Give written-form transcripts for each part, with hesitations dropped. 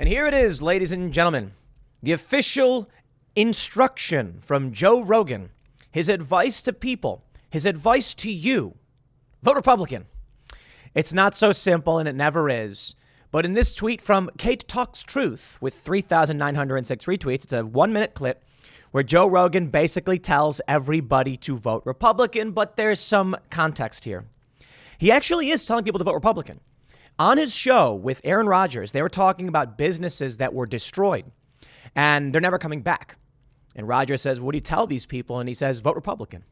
And here it is, ladies and gentlemen, the official instruction from Joe Rogan, his advice to people, his advice to you, vote Republican. It's not so simple, and it never is. But in this tweet from Kate Talks Truth with 3,906 retweets, it's a 1-minute clip where Joe Rogan basically tells everybody to vote Republican, but there's some context here. He actually is telling people to vote Republican. On his show with Aaron Rodgers, they were talking about businesses that were destroyed and they're never coming back. And Rodgers says, what do you tell these people? And he says, vote Republican.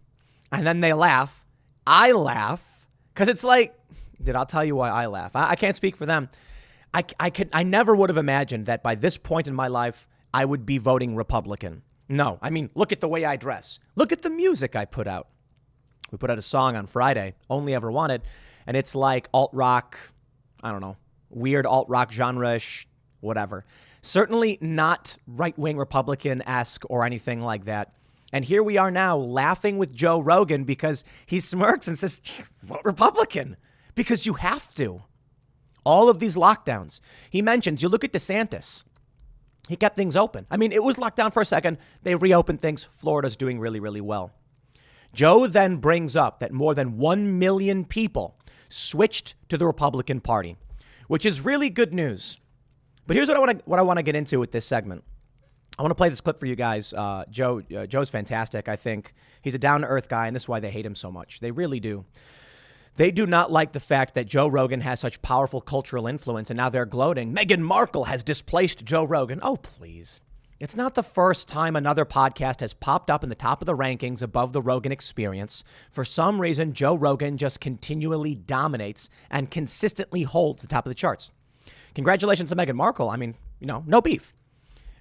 And then they laugh. I laugh because it's like, I'll tell you why I laugh. I can't speak for them. I never would have imagined that by this point in my life, I would be voting Republican. No, I mean, look at the way I dress. Look at the music I put out. We put out a song on Friday, Only Ever Wanted, and it's like alt-rock, I don't know, weird alt-rock genre-ish, whatever. Certainly not right-wing Republican-esque or anything like that. And here we are now laughing with Joe Rogan because he smirks and says, vote Republican, because you have to. All of these lockdowns. He mentions, you look at DeSantis. He kept things open. I mean, it was locked down for a second. They reopened things. Florida's doing really, really well. Joe then brings up that more than 1 million people switched to the Republican Party, which is really good news. But here's what I want to get into with this segment. I want to play this clip for you guys. Joe's fantastic. I think he's a down-to-earth guy, and this is why they hate him so much. They really do. They do not like the fact that Joe Rogan has such powerful cultural influence, and now they're gloating. Meghan Markle has displaced Joe Rogan. Oh, please. It's not the first time another podcast has popped up in the top of the rankings above the Rogan Experience. For some reason, Joe Rogan just continually dominates and consistently holds the top of the charts. Congratulations to Meghan Markle. I mean, no beef.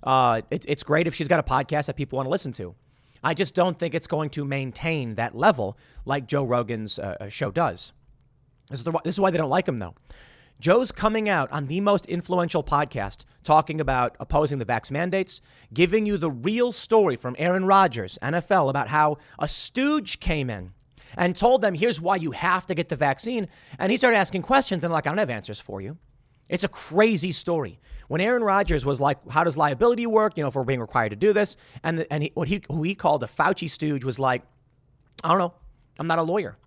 It's great if she's got a podcast that people want to listen to. I just don't think it's going to maintain that level like Joe Rogan's show does. This is why they don't like him, though. Joe's coming out on the most influential podcast talking about opposing the vax mandates, giving you the real story from Aaron Rodgers, NFL, about how a Stooge came in and told them, here's why you have to get the vaccine. And he started asking questions and like, I don't have answers for you. It's a crazy story. When Aaron Rodgers was like, how does liability work? If we're being required to do this. And who he called a Fauci Stooge was like, I don't know. I'm not a lawyer.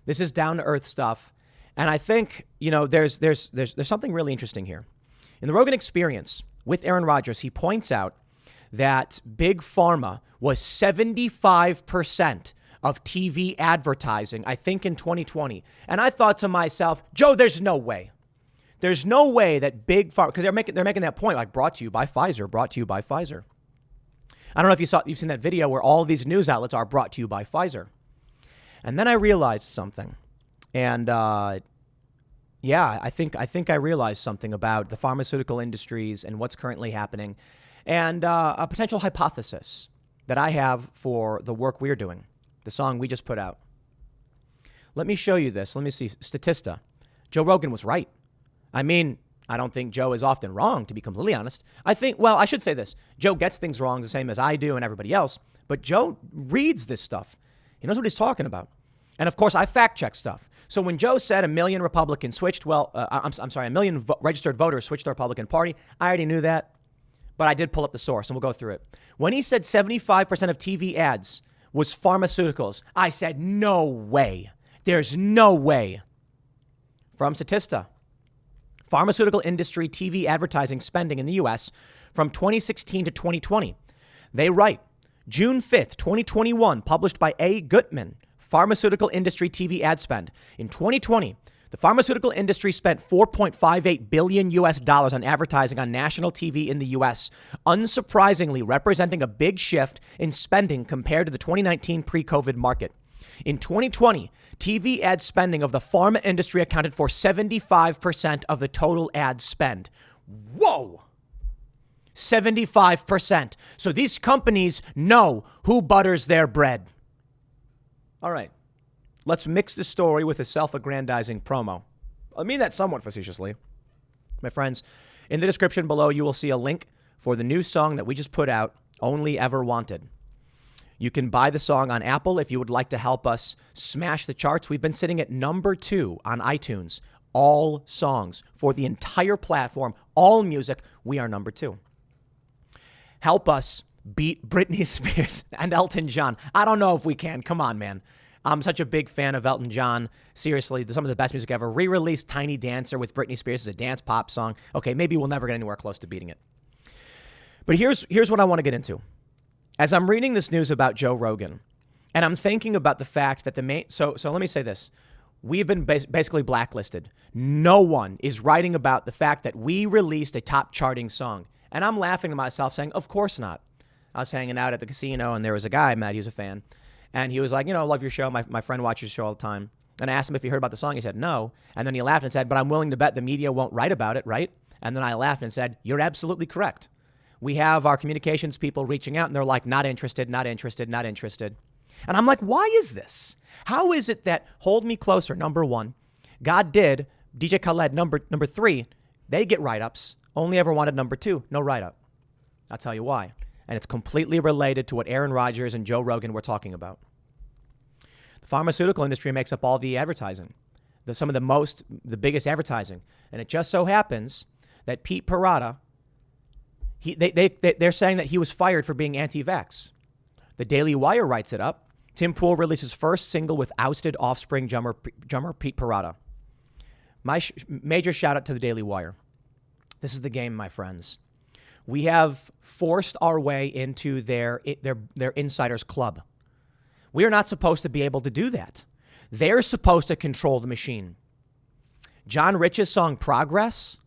This is down to earth stuff. And I think, there's something really interesting here. In the Rogan Experience with Aaron Rodgers, he points out that Big Pharma was 75% of TV advertising, I think in 2020. And I thought to myself, Joe, there's no way. There's no way that Big Pharma, because they're making that point, like brought to you by Pfizer, brought to you by Pfizer. I don't know if you've seen that video where all these news outlets are brought to you by Pfizer. And then I realized something. And I think I realized something about the pharmaceutical industries and what's currently happening, and a potential hypothesis that I have for the work we're doing, the song we just put out. Let me show you this. Let me see. Statista. Joe Rogan was right. I mean, I don't think Joe is often wrong, to be completely honest. I should say this. Joe gets things wrong the same as I do and everybody else, but Joe reads this stuff. He knows what he's talking about. And of course, I fact check stuff. So when Joe said 1 million Republicans switched, 1 million registered voters switched the Republican Party, I already knew that, but I did pull up the source and we'll go through it. When he said 75% of TV ads was pharmaceuticals, I said, no way. There's no way. From Statista, pharmaceutical industry TV advertising spending in the U.S. from 2016 to 2020. They write, June 5th, 2021, published by A. Gutman, pharmaceutical industry TV ad spend. In 2020, the pharmaceutical industry spent $4.58 billion on advertising on national TV in the U.S., unsurprisingly representing a big shift in spending compared to the 2019 pre-COVID market. In 2020, TV ad spending of the pharma industry accounted for 75% of the total ad spend. Whoa! 75%. So these companies know who butters their bread. All right, let's mix the story with a self-aggrandizing promo. I mean that somewhat facetiously. My friends, in the description below, you will see a link for the new song that we just put out, Only Ever Wanted. You can buy the song on Apple if you would like to help us smash the charts. We've been sitting at number 2 on iTunes all songs, for the entire platform, all music, we are number 2. Help us beat Britney Spears and Elton John. I don't know if we can. Come on, man. I'm such a big fan of Elton John. Seriously, some of the best music ever. Re-released Tiny Dancer with Britney Spears as a dance pop song. Okay, maybe we'll never get anywhere close to beating it. But here's what I want to get into. As I'm reading this news about Joe Rogan, and I'm thinking about the fact that so let me say this. We've been basically blacklisted. No one is writing about the fact that we released a top charting song. And I'm laughing to myself saying, of course not. I was hanging out at the casino and there was a guy, Matt, he was a fan. And he was like, I love your show. My friend watches your show all the time. And I asked him if he heard about the song. He said, no. And then he laughed and said, but I'm willing to bet the media won't write about it, right? And then I laughed and said, you're absolutely correct. We have our communications people reaching out and they're like, not interested, not interested, not interested. And I'm like, why is this? How is it that Hold Me Closer, number 1, God Did, DJ Khaled, number 3, they get write-ups, only ever wanted number 2, no write-up. I'll tell you why. And it's completely related to what Aaron Rodgers and Joe Rogan were talking about. The pharmaceutical industry makes up all the advertising, some of the biggest advertising. And it just so happens that Pete Parada, they're saying that he was fired for being anti-vax. The Daily Wire writes it up. Tim Pool releases first single with ousted Offspring drummer Pete Parada. My major shout out to the Daily Wire. This is the game, my friends. We have forced our way into their insiders club. We are not supposed to be able to do that. They're supposed to control the machine. John Rich's song Progress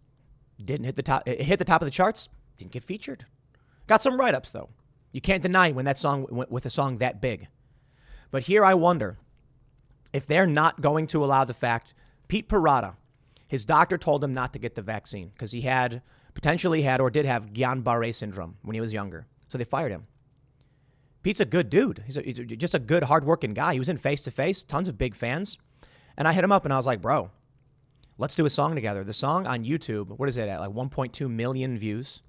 didn't hit the top. It hit the top of the charts. Didn't get featured. Got some write-ups though. You can't deny when that song went with a song that big. But here I wonder if they're not going to allow the fact Pete Parada, his doctor told him not to get the vaccine because he potentially had or did have Guillain-Barré syndrome when he was younger. So they fired him. Pete's a good dude. He's just a good, hardworking guy. He was in Face to Face, tons of big fans. And I hit him up and I was like, bro, let's do a song together. The song on YouTube, what is it at? Like 1.2 million views.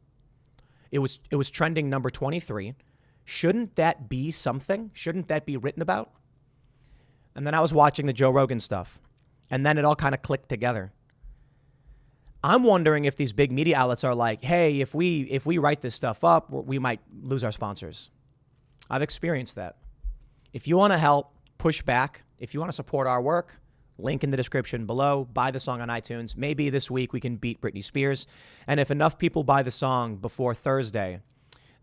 It was trending number 23. Shouldn't that be something? Shouldn't that be written about? And then I was watching the Joe Rogan stuff. And then it all kind of clicked together. I'm wondering if these big media outlets are like, hey, if we write this stuff up, we might lose our sponsors. I've experienced that. If you want to help push back, if you want to support our work, link in the description below, buy the song on iTunes. Maybe this week we can beat Britney Spears. And if enough people buy the song before Thursday,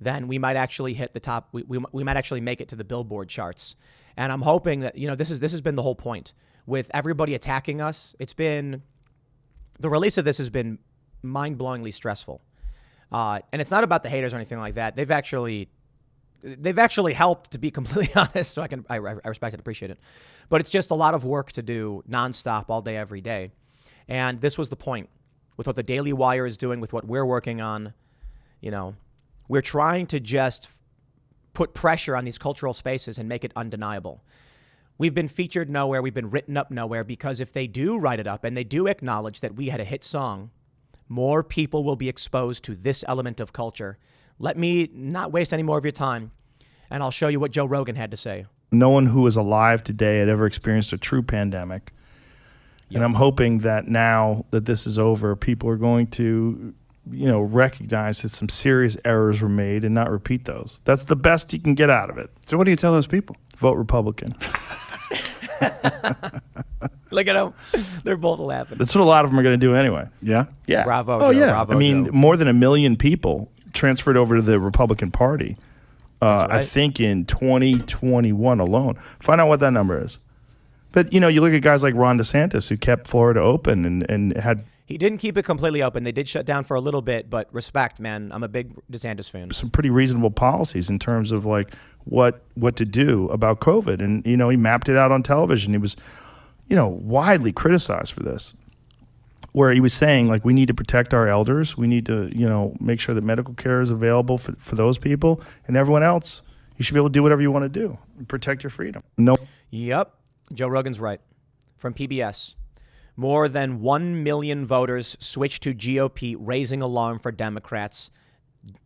then we might actually hit the top. We might actually make it to the Billboard charts. And I'm hoping that, this has been the whole point. With everybody attacking us, the release of this has been mind-blowingly stressful. And it's not about the haters or anything like that. They've actually helped, to be completely honest, so I respect and appreciate it. But it's just a lot of work to do nonstop all day, every day. And this was the point with what the Daily Wire is doing, with what we're working on. We're trying to just put pressure on these cultural spaces and make it undeniable. We've been featured nowhere. We've been written up nowhere, because if they do write it up and they do acknowledge that we had a hit song, more people will be exposed to this element of culture. Let me not waste any more of your time, and I'll show you what Joe Rogan had to say. No one who is alive today had ever experienced a true pandemic. Yep. And I'm hoping that now that this is over, people are going to recognize that some serious errors were made and not repeat those. That's the best you can get out of it. So what do you tell those people? Vote Republican. Look at them. They're both laughing. That's what a lot of them are going to do anyway. Yeah? Yeah. Bravo, Oh, Joe. yeah. Bravo, I mean, Joe. more than 1 million people transferred over to the Republican Party, Right. I think in 2021 alone. Find out what that number is. But, you look at guys like Ron DeSantis, who kept Florida open and had... He didn't keep it completely open. They did shut down for a little bit, but respect, man. I'm a big DeSantis fan. Some pretty reasonable policies in terms of like what to do about COVID. And, he mapped it out on television. He was, widely criticized for this, where he was saying, like, we need to protect our elders. We need to, make sure that medical care is available for those people, and everyone else. You should be able to do whatever you want to do. Protect your freedom. No. Yep. Joe Rogan's right. From PBS. More than 1 million voters switched to GOP, raising alarm for Democrats.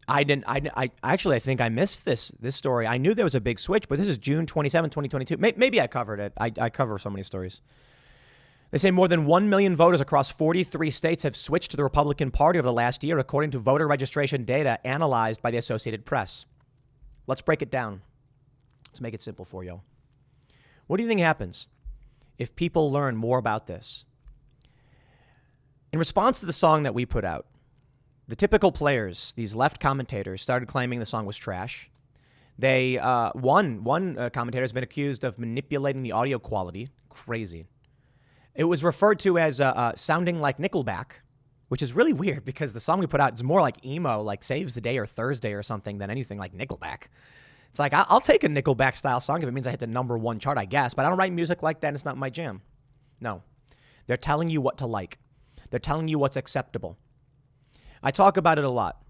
I think I missed this story. I knew there was a big switch, but this is June 27, 2022. Maybe I covered it. I cover so many stories. They say more than 1 million voters across 43 states have switched to the Republican Party over the last year, according to voter registration data analyzed by the Associated Press. Let's break it down. Let's make it simple for you. What do you think happens if people learn more about this? In response to the song that we put out, the typical players, these left commentators, started claiming the song was trash. They one commentator has been accused of manipulating the audio quality. Crazy. It was referred to as sounding like Nickelback, which is really weird because the song we put out is more like emo, like Saves the Day or Thursday or something than anything like Nickelback. It's like, I'll take a Nickelback style song if it means I hit the #1 chart, I guess, but I don't write music like that and it's not my jam. No. They're telling you what to like. They're telling you what's acceptable. I talk about it a lot.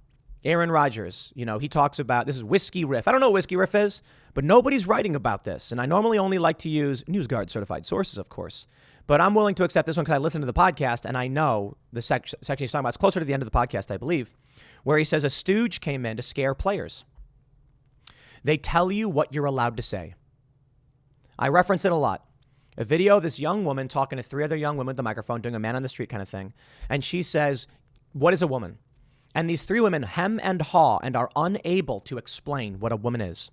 Aaron Rodgers, he talks about, this is Whiskey Riff. I don't know what Whiskey Riff is, but nobody's writing about this. And I normally only like to use NewsGuard certified sources, of course. But I'm willing to accept this one because I listened to the podcast and I know the section he's talking about. It's closer to the end of the podcast, I believe, where he says a stooge came in to scare players. They tell you what you're allowed to say. I reference it a lot. A video of this young woman talking to 3 other young women with the microphone, doing a man on the street kind of thing. And she says, what is a woman? And these 3 women hem and haw and are unable to explain what a woman is.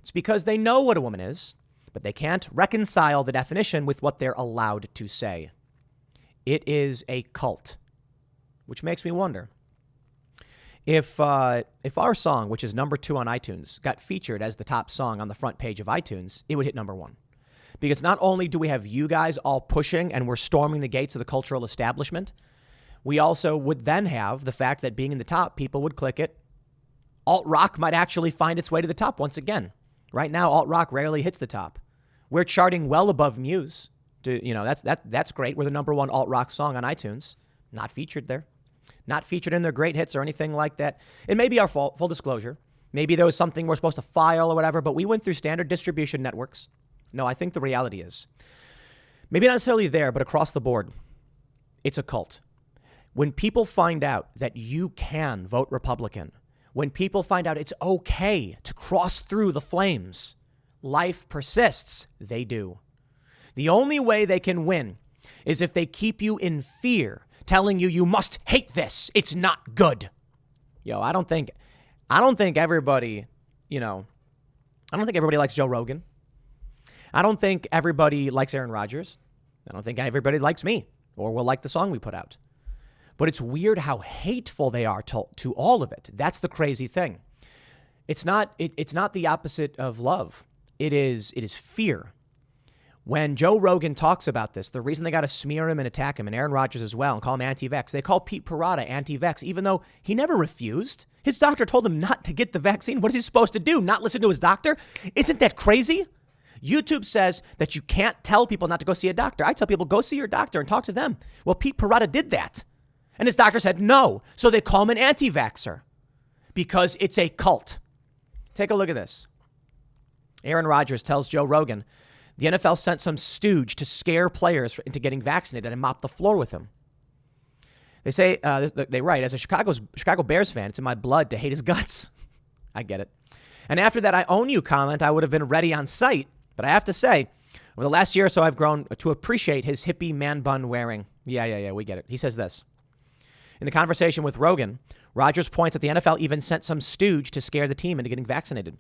It's because they know what a woman is, but they can't reconcile the definition with what they're allowed to say. It is a cult, which makes me wonder if our song, which is #2 on iTunes, got featured as the top song on the front page of iTunes, it would hit #1. Because not only do we have you guys all pushing and we're storming the gates of the cultural establishment, we also would then have the fact that being in the top, people would click it. Alt-rock might actually find its way to the top once again. Right now, alt-rock rarely hits the top. We're charting well above Muse. That's great. We're the #1 alt-rock song on iTunes. Not featured there. Not featured in their great hits or anything like that. It may be our fault, full disclosure. Maybe there was something we're supposed to file or whatever, but we went through standard distribution networks. No, I think the reality is, maybe not necessarily there, but across the board, it's a cult. When people find out that you can vote Republican, when people find out it's okay to cross through the flames, life persists. They do. The only way they can win is if they keep you in fear, telling you must hate this. It's not good. I don't think everybody, I don't think everybody likes Joe Rogan. I don't think everybody likes Aaron Rodgers. I don't think everybody likes me or will like the song we put out. But it's weird how hateful they are to all of it. That's the crazy thing. It's not the opposite of love. It is fear. When Joe Rogan talks about this, the reason they got to smear him and attack him, and Aaron Rodgers as well, and call him anti-vax, they call Pete Parada anti-vax, even though he never refused. His doctor told him not to get the vaccine. What is he supposed to do? Not listen to his doctor? Isn't that crazy? YouTube says that you can't tell people not to go see a doctor. I tell people, go see your doctor and talk to them. Well, Pete Parada did that. And his doctor said no. So they call him an anti-vaxxer because it's a cult. Take a look at this. Aaron Rodgers tells Joe Rogan, the NFL sent some stooge to scare players into getting vaccinated and mop the floor with him. They say, they write, as a Chicago Bears fan, it's in my blood to hate his guts. I get it. And after that I own you comment, I would have been ready on site. But I have to say, over the last year or so, I've grown to appreciate his hippie man bun wearing. Yeah, we get it. He says this. In the conversation with Rogan, Rodgers points that the NFL even sent some stooge to scare the team into getting vaccinated.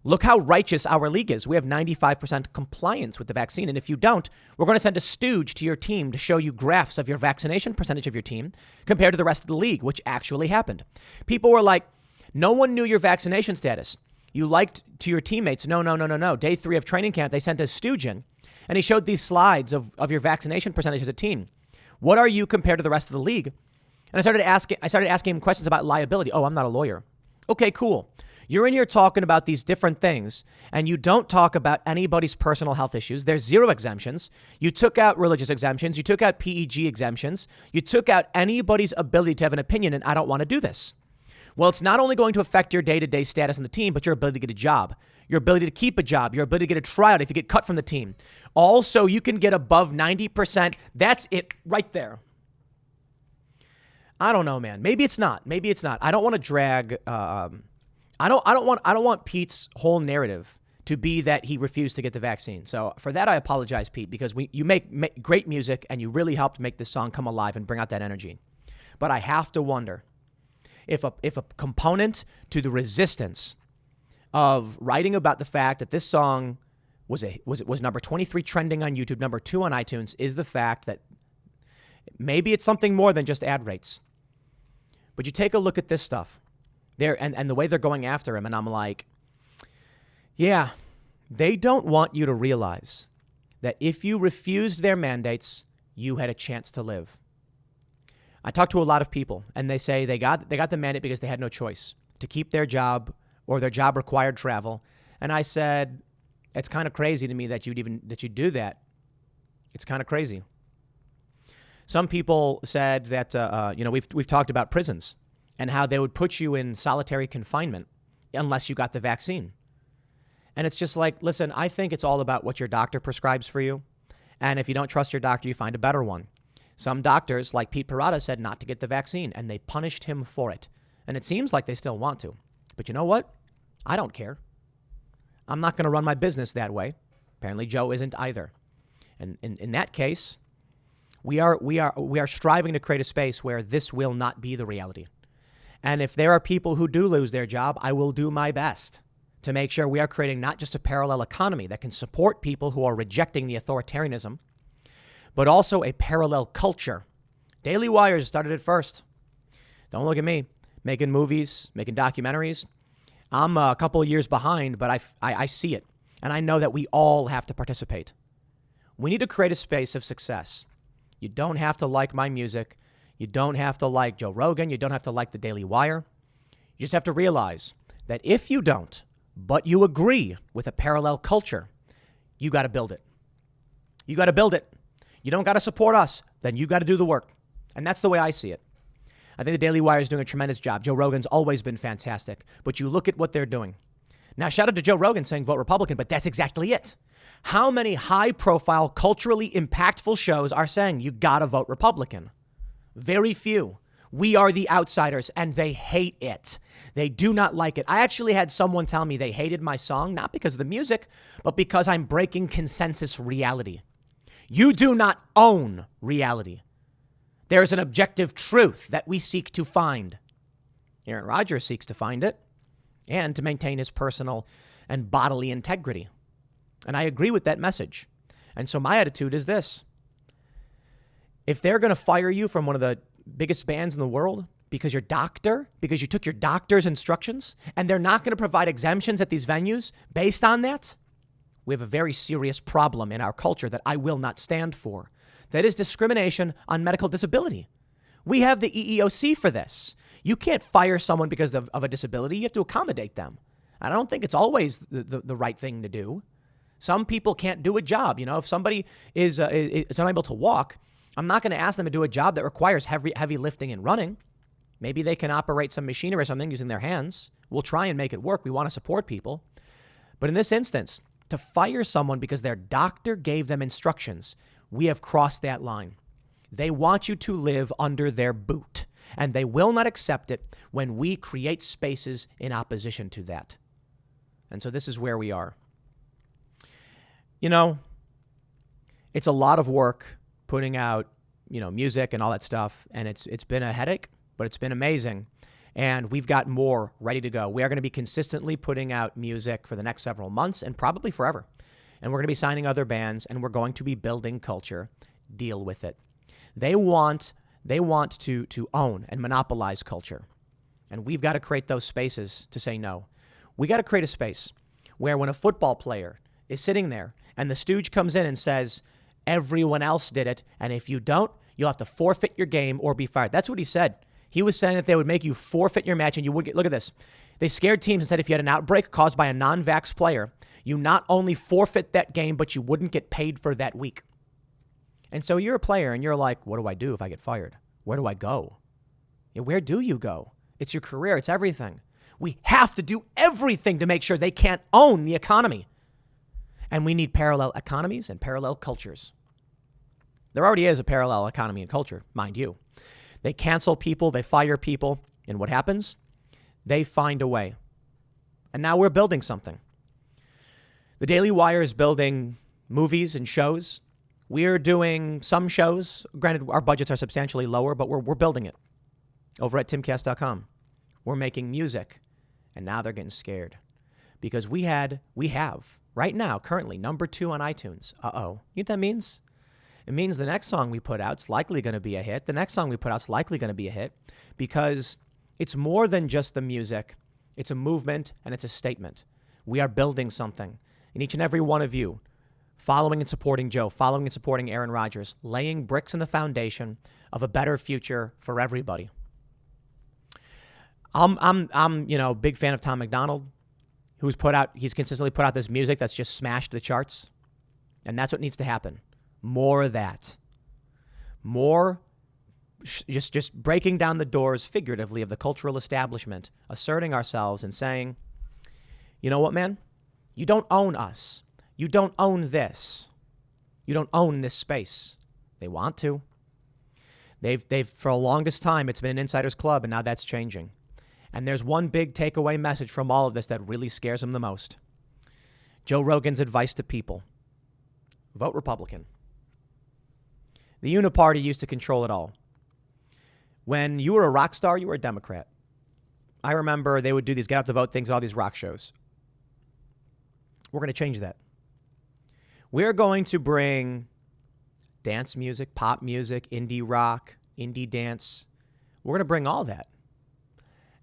Look how righteous our league is. We have 95% compliance with the vaccine. And if you don't, we're going to send a stooge to your team to show you graphs of your vaccination percentage of your team compared to the rest of the league, which actually happened. People were like, no one knew your vaccination status. You liked to your teammates. No. Day 3 of training camp, they sent a stooge in, and he showed these slides of your vaccination percentage as a team. What are you compared to the rest of the league? And I started asking him questions about liability. Oh, I'm not a lawyer. Okay, cool. You're in here talking about these different things, and you don't talk about anybody's personal health issues. There's 0 exemptions. You took out religious exemptions. You took out PEG exemptions. You took out anybody's ability to have an opinion, and I don't want to do this. Well, it's not only going to affect your day-to-day status on the team, but your ability to get a job, your ability to keep a job, your ability to get a tryout if you get cut from the team. Also, you can get above 90%. That's it right there. I don't know, man. Maybe it's not. I don't want to drag. I don't want Pete's whole narrative to be that he refused to get the vaccine. So for that, I apologize, Pete, because you make great music and you really helped make this song come alive and bring out that energy. But I have to wonder if a component to the resistance of writing about the fact that this song was number 23 trending on YouTube, number 2 on iTunes, is the fact that maybe it's something more than just ad rates. But you take a look at this stuff there and the way they're going after him, and I'm like, yeah, they don't want you to realize that if you refused their mandates, you had a chance to live. I talk to a lot of people, and they say they got the mandate because they had no choice to keep their job or their job required travel. And I said, it's kind of crazy to me that you'd do that. It's kind of crazy. Some people said that we've talked about prisons and how they would put you in solitary confinement unless you got the vaccine. And it's just like, listen, I think it's all about what your doctor prescribes for you. And if you don't trust your doctor, you find a better one. Some doctors, like Pete Parada, said not to get the vaccine, and they punished him for it. And it seems like they still want to. But you know what? I don't care. I'm not going to run my business that way. Apparently, Joe isn't either. And in that case, we are striving to create a space where this will not be the reality. And if there are people who do lose their job, I will do my best to make sure we are creating not just a parallel economy that can support people who are rejecting the authoritarianism, but also a parallel culture. Daily Wires started it first. Don't look at me making movies, making documentaries. I'm a couple of years behind, but I see it. And I know that we all have to participate. We need to create a space of success. You don't have to like my music. You don't have to like Joe Rogan. You don't have to like the Daily Wire. You just have to realize that if you don't, but you agree with a parallel culture, you got to build it. You got to build it. You don't got to support us. Then you got to do the work. And that's the way I see it. I think the Daily Wire is doing a tremendous job. Joe Rogan's always been fantastic. But you look at what they're doing. Now, shout out to Joe Rogan saying vote Republican, but that's exactly it. How many high-profile, culturally impactful shows are saying you got to vote Republican? Very few. We are the outsiders, and they hate it. They do not like it. I actually had someone tell me they hated my song, not because of the music, but because I'm breaking consensus reality. You do not own reality. There's an objective truth that we seek to find. Aaron Rodgers seeks to find it and to maintain his personal and bodily integrity. And I agree with that message. And so my attitude is this. If they're going to fire you from one of the biggest bands in the world because you took your doctor's instructions, and they're not going to provide exemptions at these venues based on that, we have a very serious problem in our culture that I will not stand for. That is discrimination on medical disability. We have the EEOC for this. You can't fire someone because of a disability. You have to accommodate them. I don't think it's always the right thing to do. Some people can't do a job. You know, if somebody is unable to walk, I'm not going to ask them to do a job that requires heavy lifting and running. Maybe they can operate some machinery or something using their hands. We'll try and make it work. We want to support people. But in this instance, to fire someone because their doctor gave them instructions, we have crossed that line. They want you to live under their boot, and they will not accept it when we create spaces in opposition to that. And so this is where we are. You know, it's a lot of work putting out, music and all that stuff, and it's been a headache, but it's been amazing. And we've got more ready to go. We are going to be consistently putting out music for the next several months and probably forever. And we're going to be signing other bands, and we're going to be building culture. Deal with it. They want to own and monopolize culture. And we've got to create those spaces to say no. We got to create a space where when a football player is sitting there and the Stooge comes in and says, everyone else did it, and if you don't, you'll have to forfeit your game or be fired. That's what he said. He was saying that they would make you forfeit your match, and you would get, look at this. They scared teams and said if you had an outbreak caused by a non-vax player, you not only forfeit that game, but you wouldn't get paid for that week. And so you're a player, and you're like, what do I do if I get fired? Where do I go? Yeah, where do you go? It's your career. It's everything. We have to do everything to make sure they can't own the economy. And we need parallel economies and parallel cultures. There already is a parallel economy and culture, mind you. They cancel people, they fire people, and what happens? They find a way. And now we're building something. The Daily Wire is building movies and shows. We're doing some shows. Granted, our budgets are substantially lower, but we're building it over at timcast.com. We're making music, and now they're getting scared because we have right now, currently, number 2 on iTunes. You know what that means? It means the next song we put out is likely going to be a hit. The next song we put out is likely going to be a hit because it's more than just the music. It's a movement and it's a statement. We are building something. And each and every one of you, following and supporting Joe, following and supporting Aaron Rodgers, laying bricks in the foundation of a better future for everybody. I'm big fan of Tom McDonald, he's consistently put out this music that's just smashed the charts. And that's what needs to happen. More of that. More just breaking down the doors figuratively of the cultural establishment, asserting ourselves and saying, you know what, man? You don't own us. You don't own this. You don't own this space. They want to. They've for the longest time, it's been an insider's club, and now that's changing. And there's one big takeaway message from all of this that really scares them the most. Joe Rogan's advice to people. Vote Republican. The Uniparty used to control it all. When you were a rock star, you were a Democrat. I remember they would do these get out the vote things at all these rock shows. We're going to change that. We're going to bring dance music, pop music, indie rock, indie dance. We're going to bring all that.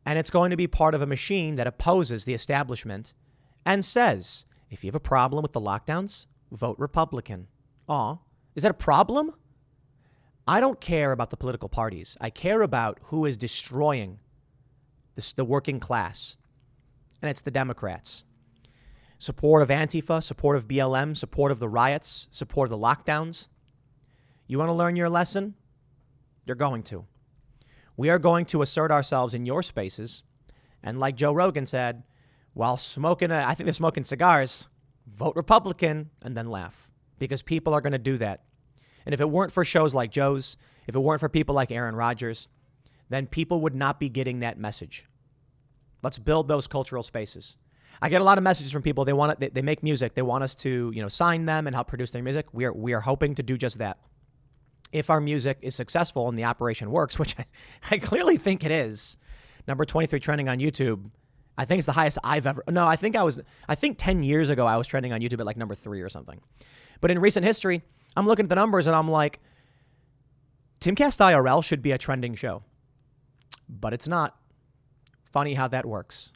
And it's going to be part of a machine that opposes the establishment and says, if you have a problem with the lockdowns, vote Republican. Is that a problem? I don't care about the political parties. I care about who is destroying the working class. And it's the Democrats. Support of Antifa, support of BLM, support of the riots, support of the lockdowns. You want to learn your lesson? You're going to. We are going to assert ourselves in your spaces. And like Joe Rogan said, while smoking, I think they're smoking cigars, vote Republican and then laugh. Because people are going to do that. And if it weren't for shows like Joe's, if it weren't for people like Aaron Rodgers, then people would not be getting that message. Let's build those cultural spaces. I get a lot of messages from people. They make music. They want us to, sign them and help produce their music. We are hoping to do just that. If our music is successful and the operation works, which I clearly think it is. Number 23 trending on YouTube. I think it's the highest I've ever. No, I think 10 years ago I was trending on YouTube at like number 3 or something. But in recent history, I'm looking at the numbers and I'm like, Timcast IRL should be a trending show. But it's not. Funny how that works.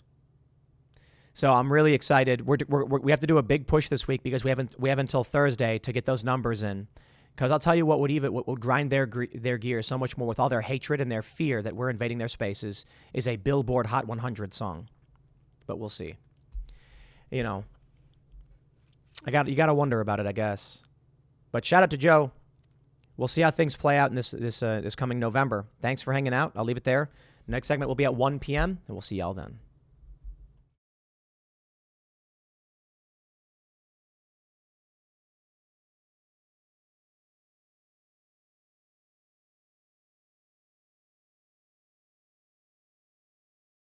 So I'm really excited. We have to do a big push this week because we have until Thursday to get those numbers in. Because I'll tell you what would grind their gears so much more with all their hatred and their fear that we're invading their spaces is a Billboard Hot 100 song. But we'll see. You got to wonder about it, I guess. But shout out to Joe. We'll see how things play out in this coming November. Thanks for hanging out. I'll leave it there. Next segment will be at 1 p.m. and we'll see y'all then.